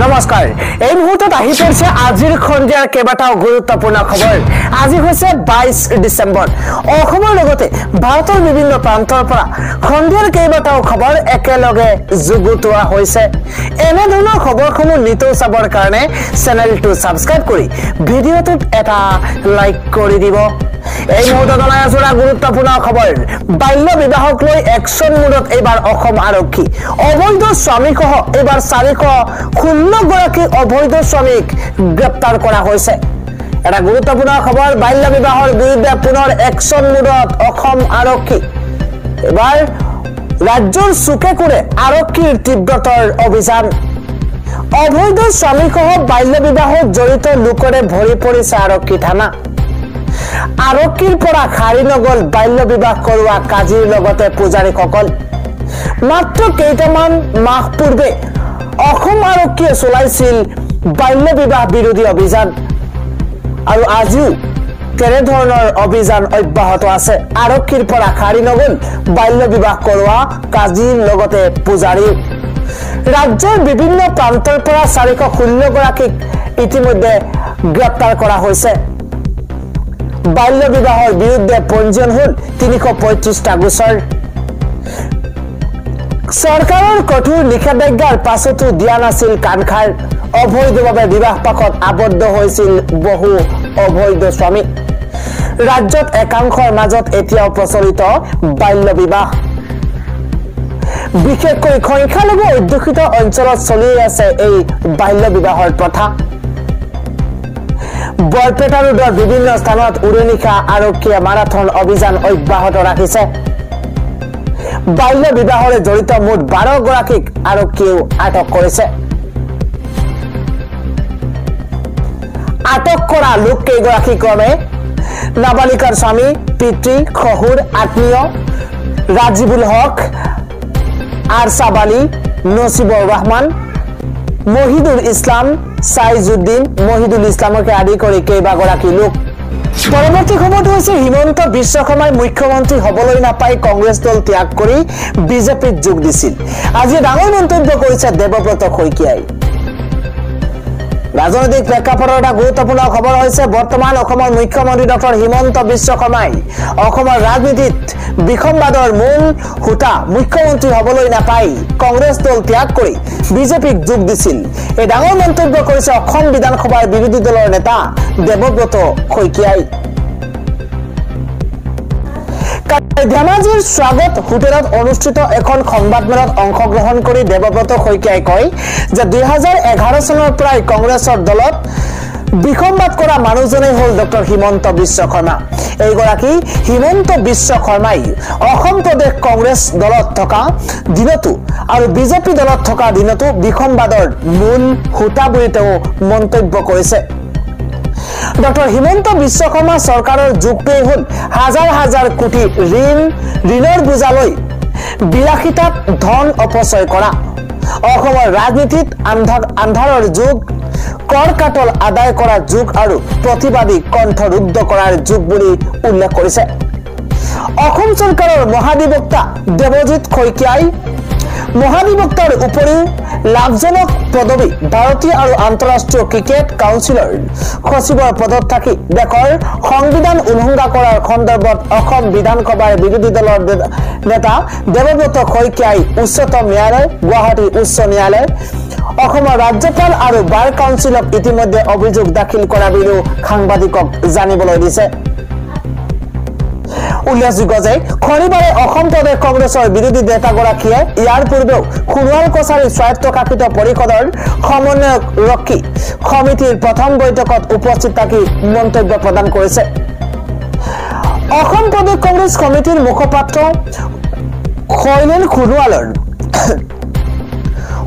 নমস্কাৰ এই মুহূৰ্তত আহি পৰিছে আজিৰ খণ্ডিয়াৰ কেইবাটাও গুৰুত্বপূৰ্ণ খবৰ আজি হৈছে 22 ডিসেম্বৰ অসমৰ লগতে ভাৰতৰ বিভিন্ন প্ৰান্তৰ পৰা খণ্ডিয়াৰ কেইবাটাও খবৰ একেলগে যুগুতোৱা হৈছে এনে ধৰণৰ খবৰসমূহ নিতৌ চাবৰ কাৰণে চেনেলটো সাবস্ক্ৰাইব কৰি ভিডিঅটোত এটা লাইক কৰি দিব এই মুহূৰ্তত জনাই আছো গুৰুত্বপূৰ্ণ খবৰ বাল্য বিবাহক লৈ একশন মুডত এবাৰ অসম আৰক্ষী অবৈধ স্বামীসহ এবাৰ 416 গৰাকী অবৈধ স্বামীক গ্ৰেপ্তাৰ কৰা হৈছে এটা গুৰুত্বপূৰ্ণ খবৰ বাল্য বিবাহৰ বিৰুদ্ধে পুনৰ একশন মুডত অসম আৰক্ষী এবাৰ ৰাজ্যৰ চুকে কোৰে আৰক্ষীৰ তীব্ৰতৰ অভিযান অবৈধ স্বামীসহ বাল্য বিবাহত জড়িত লোকৰে ভৰি পৰিছে আৰক্ষী থানা আৰক্ষীৰ পৰা খাৰি নগল বাল্য বিবাহ কৰোৱা কাজীৰ লগতে পূজাৰীসকল মাত্ৰ কেইটামান মাহ পূৰ্বে অসম আৰক্ষীয়ে চলাইছিল বাল্য বিবাহ বিৰোধী অভিযান আৰু আজিও কেনে ধৰণৰ অভিযান অব্যাহত আছে আৰক্ষীৰ পৰা খাৰি নগল বাল্য বিবাহ কৰোৱা কাজীৰ লগতে পূজাৰী ৰাজ্যৰ বিভিন্ন প্ৰান্তৰ পৰা 416 গৰাকীক ইতিমধ্যে গ্ৰেপ্তাৰ কৰা হৈছে বাল্য বিবাহৰ বিৰুদ্ধে পঞ্জীয়ন হল 335টা গোচৰ সৰকাৰৰ কঠোৰ নিষেধাজ্ঞাৰ পাছতো দিয়া নাছিল কাণখাৰ অবৈধভাৱে বিবাহ পাশত আবদ্ধ হৈছিল বহু অবৈধ স্বামী ৰাজ্যত একাংশৰ মাজত এতিয়াও প্ৰচলিত বাল্য বিবাহ বিশেষকৈ সংখ্যালঘু অধ্যুষিত অঞ্চলত চলি আছে এই বাল্য বিবাহৰ প্ৰথা বৰপেটা ৰোডৰ বিভিন্ন স্থানত উৰণিখা আৰক্ষীয়ে মাৰাথন অভিযান অব্যাহত ৰাখিছে বাল্য বিবাহৰে জড়িত মুঠ 12 গৰাকীক আৰক্ষীয়ে আটক কৰিছে আটক কৰা লোক কেইগৰাকী ক্ৰমে নাবালিকাৰ স্বামী পিতৃ খহুৰ আত্মীয় ৰাজিবুল হক আৰসাবালী নসিবুৰ ৰহমান মহিদুল ইসলাম সাইজুদ্দিন মহিদুল ইসলামকে আদি কৰি কেইবাগৰাকী লোক পৰৱৰ্তী সময়ত হৈছে হিমন্ত বিশ্ব শৰ্মাই মুখ্যমন্ত্ৰী হবলৈ নাপাই কংগ্ৰেছ দল ত্যাগ কৰি বিজেপিত যোগ দিছিল আজি ডাঙৰ মন্তব্য কৰিছে দেৱব্ৰত শইকীয়াই ৰাজনৈতিক প্ৰেক্ষাপটৰ এটা গুৰুত্বপূৰ্ণ খবৰ হৈছে বৰ্তমান অসমৰ মুখ্যমন্ত্ৰী ডক্টৰ হিমন্ত বিশ্ব শৰ্মাই অসমৰ ৰাজনীতিত বিসম্বাদৰ মূল হুটা মুখ্যমন্ত্ৰী হবলৈ নাপাই কংগ্ৰেছ দল ত্যাগ কৰি বিজেপিক যোগ দিছিল এই ডাঙৰ মন্তব্য কৰিছে অসম বিধানসভাৰ বিৰোধী দলৰ নেতা দেৱব্ৰত শইকীয়াই ধেমাজিৰ স্বাগত হোটেলত অনুষ্ঠিত এখন সংবাদমেলত অংশগ্ৰহণ কৰি দেৱব্ৰত শইকীয়াই কয় যে 2011 চনৰ পৰাই কংগ্ৰেছৰ দলত বিসম্বাদ কৰা মানুহজনে হল ডক্টৰ হিমন্ত বিশ্ব শৰ্মা এইগৰাকী হিমন্ত বিশ্ব শৰ্মাই অসম প্ৰদেশ কংগ্ৰেছ দলত থকা দিনতো আৰু বিজেপি দলত থকা দিনতো বিসম্বাদৰ মূল হুটা বুলি তেওঁ মন্তব্য কৰিছে ডক্টৰ হিমন্ত বিশ্ব শৰ্মা চৰকাৰৰ যুগটোই হল হাজাৰ হাজাৰ কোটি ঋণৰ বুজালৈ বিলাসিতাত ধন অপচয় কৰা অসমৰ ৰাজনীতিত আন্ধাৰৰ যুগ কৰ কাটল আদায় কৰা যুগ আৰু প্ৰতিবাদী কণ্ঠ ৰুদ্ধ কৰাৰ যুগ বুলি উল্লেখ কৰিছে অসম চৰকাৰৰ মহাধিবক্তা দেৱজিৎ শইকীয়াই মহাধিবক্তাৰ উপৰিও লাভজনক পদবী ভাৰতীয় আৰু আন্তঃৰাষ্ট্ৰীয় ক্ৰিকেট কাউন্সিলৰ সচিবৰ পদত থাকি দেশৰ সংবিধান উলংঘা কৰাৰ সন্দৰ্ভত অসম বিধানসভাৰ বিৰোধী দলৰ নেতা দেৱব্ৰত শইকীয়াই উচ্চতম ন্যায়ালয় গুৱাহাটী উচ্চ ন্যায়ালয় অসমৰ ৰাজ্যপাল আৰু বাৰ কাউন্সিলক ইতিমধ্যে অভিযোগ দাখিল কৰা বুলিও সাংবাদিকক জানিবলৈ দিছে উল্লেখযোগ্য যে শনিবাৰে অসম প্ৰদেশ কংগ্ৰেছৰ বিৰোধী নেতাগৰাকীয়ে ইয়াৰ পূৰ্বেও সোণোৱাল কছাৰী স্বায়ত্তশাসিত পৰিষদৰ সমন্বয়ৰক্ষী সমিতিৰ প্ৰথম বৈঠকত উপস্থিত থাকি মন্তব্য প্ৰদান কৰিছে অসম প্ৰদেশ কংগ্ৰেছ সমিতিৰ মুখপাত্ৰ শৈলেন সোণোৱালৰ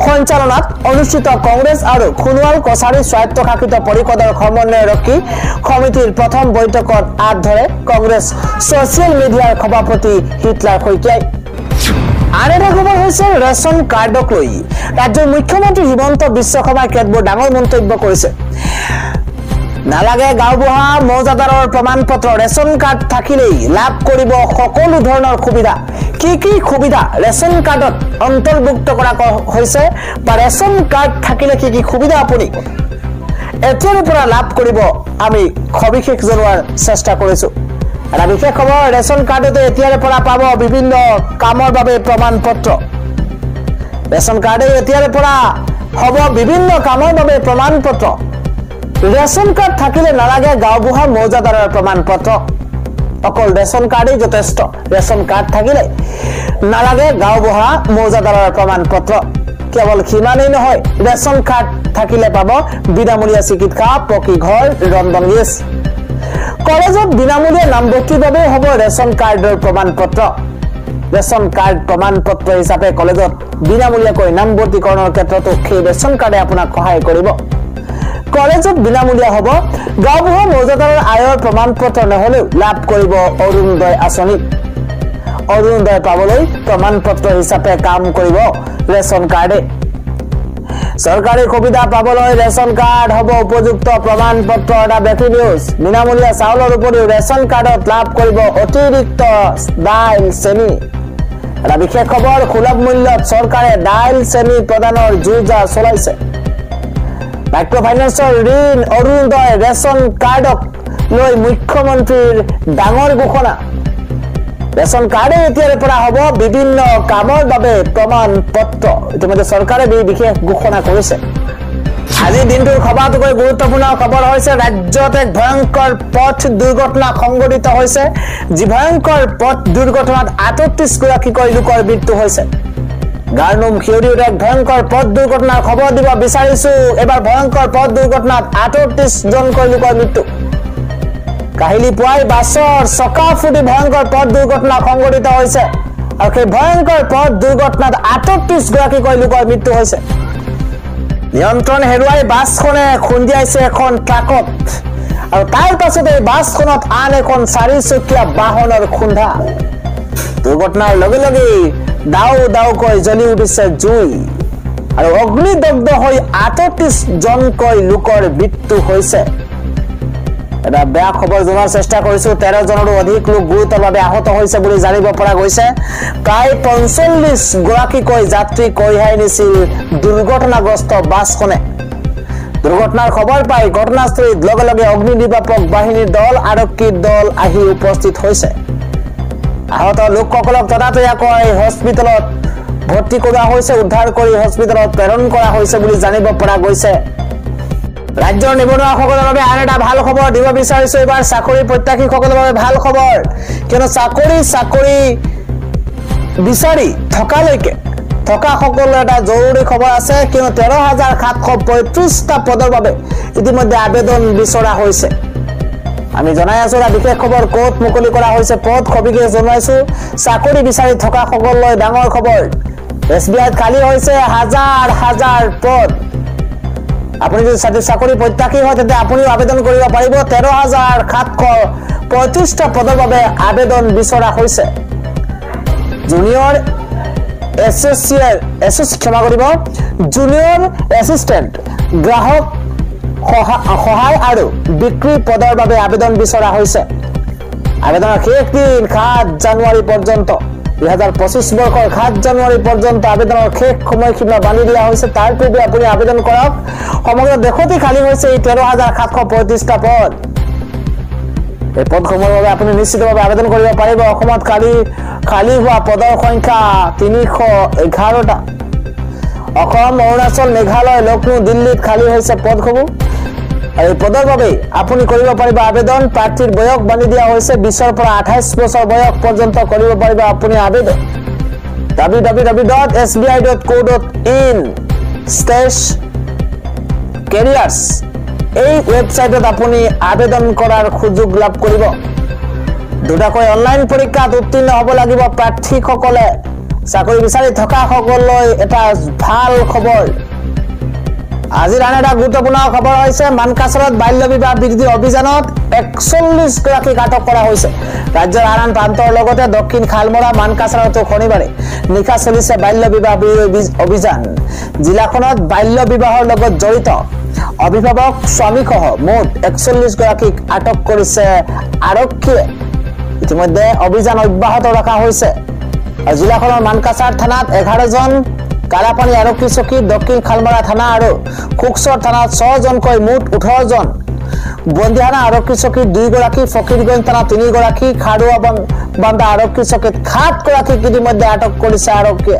সঞ্চালনাত অনুষ্ঠিত কংগ্ৰেছ আৰু সোণোৱাল কছাৰী স্বায়ত্তশাসিত পৰিষদৰ সমন্বয়ৰক্ষী সমিতিৰ প্ৰথম বৈঠকত আঁত ধৰে কংগ্ৰেছ ছচিয়েল মিডিয়াৰ সভাপতি হিটলাৰ শইকীয়াই আন এটা খবৰ হৈছে ৰেচন কাৰ্ডক লৈ ৰাজ্যৰ মুখ্যমন্ত্ৰী হিমন্ত বিশ্ব শৰ্মাই কেতবোৰ ডাঙৰ মন্তব্য কৰিছে নালাগে গাঁওবুঢ়া মৌজাদাৰৰ প্ৰমাণপত্ৰ ৰেচন কাৰ্ড থাকিলেই লাভ কৰিব সকলো ধৰণৰ সুবিধা কি সুবিধা ৰেচন কাৰ্ডত অন্তৰ্ভুক্ত কৰা হৈছে বা ৰেচন কাৰ্ড থাকিলে কি সুবিধা আপুনি এতিয়াৰ পৰা লাভ কৰিব আমি সবিশেষ জনোৱাৰ চেষ্টা কৰিছো এটা বিশেষ খবৰ ৰেচন কাৰ্ডতে এতিয়াৰ পৰা পাব বিভিন্ন কামৰ বাবে প্ৰমাণ পত্ৰ ৰেচন কাৰ্ডে এতিয়াৰ পৰা হ'ব বিভিন্ন কামৰ বাবে প্ৰমাণ পত্ৰ ৰেচন কাৰ্ড থাকিলে নালাগে গাঁওবুঢ়া মৌজাদাৰৰ প্ৰমাণ পত্ৰ অকল ৰেচন কাৰ্ডেই যথেষ্ট ৰেচন কাৰ্ড থাকিলে নালাগে গাঁওবুঢ়া মৌজাদাৰৰ প্ৰমাণ পত্ৰ কেৱল সিমানেই নহয় ৰেচন কাৰ্ড থাকিলে পাব বিনামূলীয়া চিকিৎসা পকী ঘৰ ৰন্ধন গেছ কলেজত বিনামূলীয়া নামভৰ্তিৰ বাবে হ'ব ৰেচন কাৰ্ডৰ প্ৰমাণ পত্ৰ ৰেচন কাৰ্ড প্ৰমাণ পত্ৰ হিচাপে কলেজত বিনামূলীয়াকৈ নামভৰ্তিকৰণৰ ক্ষেত্ৰতো সেই ৰেচন কাৰ্ডে আপোনাক সহায় কৰিব কলেজত বিনামূলীয়া হ'ব গাঁওবুঢ়া মৌজাদাৰৰ আয়ৰ প্ৰমাণ পত্ৰ নহলেও লাভ কৰিব অৰুণোদয় আঁচনি অৰুণোদয় পাবলৈ প্ৰমাণ পত্ৰ হিচাপে কাম কৰিব ৰেচন কাৰ্ডে চৰকাৰী সুবিধা পাবলৈ ৰেচন কাৰ্ড হ'ব উপযুক্ত প্ৰমাণ পত্ৰ এটা ব্ৰেকিং নিউজ বিনামূলীয়া চাউলৰ উপৰিও ৰেচন কাৰ্ডত লাভ কৰিব অতিৰিক্ত দাইল চেনি এটা বিশেষ খবৰ সুলভ মূল্যত চৰকাৰে দাইল চেনি প্ৰদানৰ যুঁজা চলাইছে মাইক্ৰ ফাইনেন্সৰ ঋণ অৰুণোদয় ৰেচন কাৰ্ডক লৈ মুখ্যমন্ত্ৰীৰ ডাঙৰ ঘোষণা ৰেচন কাৰ্ডে এতিয়াৰ পৰা হ'ব বিভিন্ন কামৰ বাবে প্ৰমাণ পত্ৰ ইতিমধ্যে চৰকাৰে বিশেষ ঘোষণা কৰিছে আজি দিনটোৰ খবৰটোকৈ গুৰুত্বপূৰ্ণ খবৰ হৈছে ৰাজ্যত এক ভয়ংকৰ পথ দুৰ্ঘটনা সংঘটিত হৈছে যি ভয়ংকৰ পথ দুৰ্ঘটনাত ৩৮ গৰাকীকৈ লোকৰ মৃত্যু হৈছে গাৰ্নুম শিউৰিৰ এক ভয়ংকৰ পথ দুৰ্ঘটনাৰ খবৰ দিব বিচাৰিছো এবাৰ ভয়ংকৰ পথ দুৰ্ঘটনাত ৩৮ জনকৈ লোকৰ মৃত্যু কাহিলি পুৱাই বাছৰ চকা ফুটি ভয়ংকৰ পথ দুৰ্ঘটনা সংঘটিত হৈছে আৰু সেই ভয়ংকৰ পথ দুৰ্ঘটনাত ৩৮ গৰাকীকৈ লোকৰ মৃত্যু হৈছে নিয়ন্ত্ৰণ হেৰুৱাই বাছখনে খুন্দিয়াইছে এখন ট্ৰাকত আৰু তাৰ পাছতে বাছখনত আন এখন ৪চকীয়া বাহনৰ খুন্দা দুৰ্ঘটনাৰ লগে লগে দাউকৈ জ্বলি উঠিছে জুই আৰু অগ্নিদগ্ধ হৈ ৩৮ জনকৈ লোকৰ মৃত্যু হৈছে এটা বেয়া খবৰ জনাৰ চেষ্টা কৰিছো ১৩ জনৰো অধিক লোক গুৰুতৰভাৱে আহত হৈছে বুলি জানিব পৰা গৈছে প্ৰায় ৪৫ গৰাকীকৈ যাত্ৰী কঢ়িয়াই নিছিল দুৰ্ঘটনাগ্ৰস্ত বাছখনে দুৰ্ঘটনাৰ খবৰ পাই ঘটনাস্থলীত লগে লগে অগ্নি নিৰ্বাপক বাহিনীৰ দল আৰক্ষীৰ দল আহি উপস্থিত হৈছে আহত লোকসকলক ততাতৈয়াকৈ হস্পিটেলত ভৰ্তি কৰোৱা হৈছে উদ্ধাৰ কৰি হস্পিটেলত প্ৰেৰণ কৰা হৈছে বুলি জানিব পৰা গৈছে ৰাজ্যৰ নিবনুৱাসকলৰ বাবে আন এটা ভাল খবৰ দিব বিচাৰিছো এবাৰ চাকৰি প্ৰত্যাশীসকলৰ বাবে ভাল খবৰ কিয়নো চাকৰি বিচাৰি থকালৈকে থকা সকলৰ এটা জৰুৰী খবৰ আছে কিয়নো ১৩,৭৩৫টা পদৰ বাবে ইতিমধ্যে আবেদন বিচৰা হৈছে আমি জনাই আছো এটা বিশেষ খবৰ কোট মুকলি কৰা হৈছে পদ সবিশেষ জনাইছো চাকৰি বিচাৰি থকা সকললৈ ডাঙৰ খবৰ এছবিআইত খালী হৈছে হাজাৰ পদ আপুনি যদি চাকৰি প্ৰত্যাশী হয় তেন্তে আপুনিও আবেদন কৰিব পাৰিব ১৩,৭৩৫টা পদৰ বাবে আবেদন বিচৰা হৈছে জুনিয়ৰ জুনিয়ৰ এছিষ্টেণ্ট গ্ৰাহক সহায় আৰু বিক্ৰী পদৰ বাবে আবেদন বিচৰা হৈছে আবেদনৰ শেষ দিন ৭ জানুৱাৰী পৰ্যন্ত ২০২৫ বৰ্ষৰ ৭ জানুৱাৰী পৰ্যন্ত আবেদনৰ শেষ সময়সীমা বান্ধি দিয়া হৈছে তাৰ পূৰ্বে আপুনি আবেদন কৰক সমগ্ৰ দেশতে খালী হৈছে এই ১৩,৭৩৫টা পদ এই পদসমূহৰ বাবে আপুনি নিশ্চিতভাৱে আবেদন কৰিব পাৰিব অসমত খালী হোৱা পদৰ সংখ্যা ৩১১টা অসম অৰুণাচল মেঘালয় লক্ষ্ণৌ দিল্লীত খালী হৈছে পদসমূহ এই পদৰ বাবে আপুনি কৰিব পাৰিব আবেদন প্ৰাৰ্থীৰ বয়স বান্ধি দিয়া হৈছে ২০ৰ পৰা ২৮ বছৰ বয়স পৰ্যন্ত কৰিব পাৰিব আপুনি আবেদন www.sbi.co.in/careers এই ৱেবছাইটত আপুনি আবেদন কৰাৰ সুযোগ লাভ কৰিব দুটাকৈ অনলাইন পৰীক্ষাত উত্তীৰ্ণ হ'ব লাগিব প্ৰাৰ্থীসকলে চাকৰি বিচাৰি থকা সকললৈ এটা ভাল খবৰ আজিৰ আন এটা গুৰুত্বপূৰ্ণ খবৰ হৈছে মানকাছাৰত বাল্য বিবাহ বিৰোধী অভিযানত ৪১ গৰাকীক আটক কৰা হৈছে ৰাজ্যৰ আন প্ৰান্তৰ লগতে দক্ষিণ খালমৰা মানকাছাৰতো শনিবাৰে নিশা চলিছে বাল্য বিবাহ বিৰোধী অভিযান জিলাখনত বাল্য বিবাহৰ লগত জড়িত অভিভাৱক স্বামীসহ মুঠ ৪১ গৰাকীক আটক কৰিছে আৰক্ষীয়ে ইতিমধ্যে অভিযান অব্যাহত ৰখা হৈছে জিলাখনৰ মানকাছাৰ থানাত 11 জন, কালাপানী আৰক্ষী চকী, দক্ষিণ খালমাৰা থানা আৰু খুকচৰ থানাত 6 জনকৈ মুঠ 18 জন, বন্দিহানা আৰক্ষী চকীত 2 গৰাকী, ফকিৰগঞ্জ থানাত 3 গৰাকী, খাৰুৱা বান্দা আৰক্ষী চকীত 7 গৰাকীক ইতিমধ্যে আটক কৰিছে আৰক্ষীয়ে।